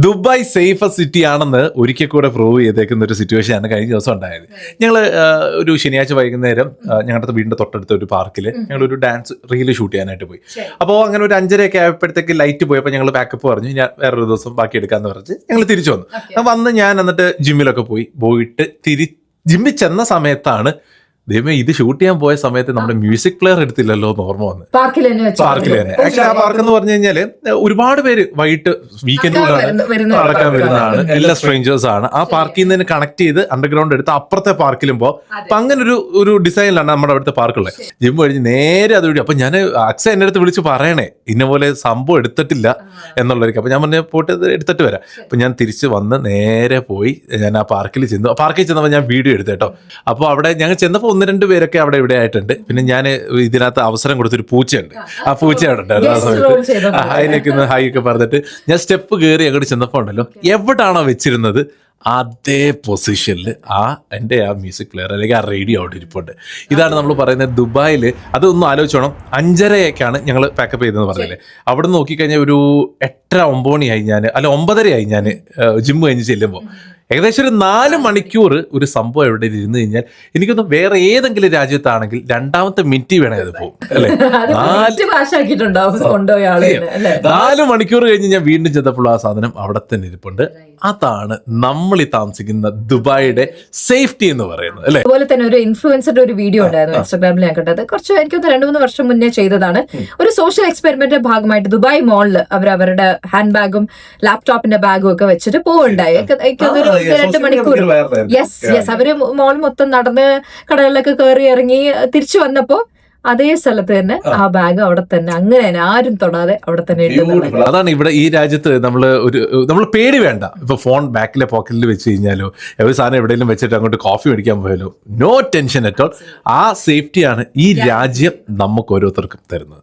Dubai safest city ആണെന്ന് ഒരിക്കൽ കൂടെ പ്രൂവ് ചെയ്തേക്കുന്ന ഒരു സിറ്റുവേഷൻ ആണ് കഴിഞ്ഞ ദിവസം ഉണ്ടായത്. ഞങ്ങൾ ഒരു ശനിയാഴ്ച വൈകുന്നേരം ഞങ്ങളുടെ വീടിന്റെ തൊട്ടടുത്ത ഒരു പാർക്കിൽ ഞങ്ങൾ ഒരു ഡാൻസ് റീല് ഷൂട്ട് ചെയ്യാനായിട്ട് പോയി. അപ്പോൾ അങ്ങനെ ഒരു 5:30 ആയപ്പോഴത്തേക്ക് ലൈറ്റ് പോയപ്പോൾ ഞങ്ങൾ ബാക്കപ്പ് പറഞ്ഞു, ഞാൻ വേറൊരു ദിവസം ബാക്കി എടുക്കാന്ന് പറഞ്ഞ് ഞങ്ങൾ തിരിച്ചു വന്നു. ഞാൻ എന്നിട്ട് ജിമ്മിലൊക്കെ പോയിട്ട് ജിമ്മിൽ ചെന്ന സമയത്താണ് ദൈവമേ ഇത് ഷൂട്ട് ചെയ്യാൻ പോയ സമയത്ത് നമ്മുടെ മ്യൂസിക് പ്ലെയർ എടുത്തില്ലല്ലോ എന്ന് ഓർമ്മ വന്ന്. പാർക്കിൽ തന്നെ ആക്ച്വലി ആ പാർക്ക് എന്ന് പറഞ്ഞു കഴിഞ്ഞാല് ഒരുപാട് പേര് വൈകിട്ട് വീക്കെൻഡിലാണ് നടക്കാൻ വരുന്നതാണ്, എല്ലാ സ്ട്രേഞ്ചേഴ്സ് ആണ്. ആ പാർക്കിൽ നിന്ന് കണക്ട് ചെയ്ത് അണ്ടർഗ്രൗണ്ട് എടുത്ത് അപ്പുറത്തെ പാർക്കിലും അപ്പൊ അങ്ങനെ ഒരു ഡിസൈനിലാണ് നമ്മുടെ അവിടുത്തെ പാർക്കുള്ളത്. ജിം കഴിഞ്ഞ് നേരെ അത് വഴി. അപ്പൊ ഞാൻ അക്സ എന്റെ അടുത്ത് വിളിച്ച് പറയണേ ഇന്ന പോലെ സംഭവം എടുത്തിട്ടില്ല എന്നുള്ളവർക്ക്. അപ്പൊ ഞാൻ പറഞ്ഞ പോയിട്ട് എടുത്തിട്ട് വരാം. അപ്പൊ ഞാൻ തിരിച്ച് വന്ന് നേരെ പോയി ഞാൻ ആ പാർക്കിൽ ചെന്നു. പാർക്കിൽ ചെന്നപ്പോൾ ഞാൻ വീഡിയോ എടുത്തേട്ടോ. അപ്പൊ അവിടെ ഞങ്ങൾ ചെന്നപ്പോൾ 1-2 പേരൊക്കെ അവിടെ ഇവിടെ ആയിട്ടുണ്ട്. പിന്നെ ഞാൻ ഇതിനകത്ത് അവസരം കൊടുത്തൊരു പൂച്ചയുണ്ട്, ആ പൂച്ച അവിടെ ഉണ്ടായിരുന്നു. ആ സമയത്ത് ഹൈ ഒക്കെ പറഞ്ഞിട്ട് ഞാൻ സ്റ്റെപ്പ് കയറി അങ്ങോട്ട് ചെന്നപ്പോ ഉണ്ടല്ലോ, എവിടാണോ വെച്ചിരുന്നത് അതേ പൊസിഷനിൽ എൻ്റെ ആ മ്യൂസിക് പ്ലെയർ അല്ലെങ്കിൽ ആ റേഡിയോ അവിടെ ഇരിപ്പുണ്ട്. ഇതാണ് നമ്മൾ പറയുന്നത് ദുബായിൽ. അതൊന്നും ആലോചിച്ചോണം. 5:30 ഞങ്ങൾ പാക്കപ്പ് ചെയ്തെന്ന് പറഞ്ഞില്ലേ. അവിടെ നിന്ന് നോക്കിക്കഴിഞ്ഞാൽ ഒരു 8-9 മണിയായി. 9:30 ഞാൻ ജിം കഴിഞ്ഞ് ചെല്ലുമ്പോൾ ഏകദേശം ഒരു 4 മണിക്കൂർ ഒരു സംഭവം എവിടെ ഇരുന്ന് കഴിഞ്ഞാൽ എനിക്കൊന്ന് വേറെ ഏതെങ്കിലും രാജ്യത്താണെങ്കിൽ 2ാമത്തെ മിനിറ്റ് വേണേ അത് പോകും അല്ലെ. 4 മണിക്കൂർ കഴിഞ്ഞ് ഞാൻ വീണ്ടും ചെന്നപ്പോൾ ആ സാധനം അവിടെ തന്നെ ഇരിപ്പുണ്ട്. അതാണ് നമ്മൾ ഈ താമസിക്കുന്ന ദുബായിയുടെ സേഫ്റ്റി എന്ന് പറയുന്നത് അല്ലെ. അതുപോലെ തന്നെ ഒരു ഇൻഫ്ലുവൻസറുടെ ഒരു വീഡിയോ ഉണ്ടായിരുന്നു ഇൻസ്റ്റാഗ്രാമിൽ ഞാൻ കണ്ടത്. എനിക്ക് 2-3 വർഷം മുന്നേ ചെയ്തതാണ്. ഒരു സോഷ്യൽ എക്സ്പെരിമെന്റിന്റെ ഭാഗമായിട്ട് ദുബായ് മോളിൽ അവരുടെ ഹാൻഡ് ബാഗും ലാപ്ടോപ്പിന്റെ ബാഗും ഒക്കെ വെച്ചിട്ട് പോവുണ്ടായി. 2 മണിക്കൂർ അവര് മോൾ മൊത്തം നടന്ന് കടകളിലൊക്കെ കയറി ഇറങ്ങി തിരിച്ചു വന്നപ്പോ അതേ സ്ഥലത്ത് തന്നെ ആ ബാഗ് അവിടെ തന്നെ അങ്ങനെ ആരും തൊടാതെ അവിടെ തന്നെ. അതാണ് ഇവിടെ ഈ രാജ്യത്ത് നമ്മൾ പേടി വേണ്ട. ഇപ്പൊ ഫോൺ ബാക്കിലെ പോക്കറ്റിൽ വെച്ച് കഴിഞ്ഞാലോ ഒരു സാധനം എവിടെയെങ്കിലും വെച്ചിട്ട് അങ്ങോട്ട് കോഫി മേടിക്കാൻ പോയാലോ നോ ടെൻഷൻ അറ്റ് ഓൾ. ആ സേഫ്റ്റിയാണ് ഈ രാജ്യം നമുക്ക് ഓരോരുത്തർക്കും തരുന്നത്.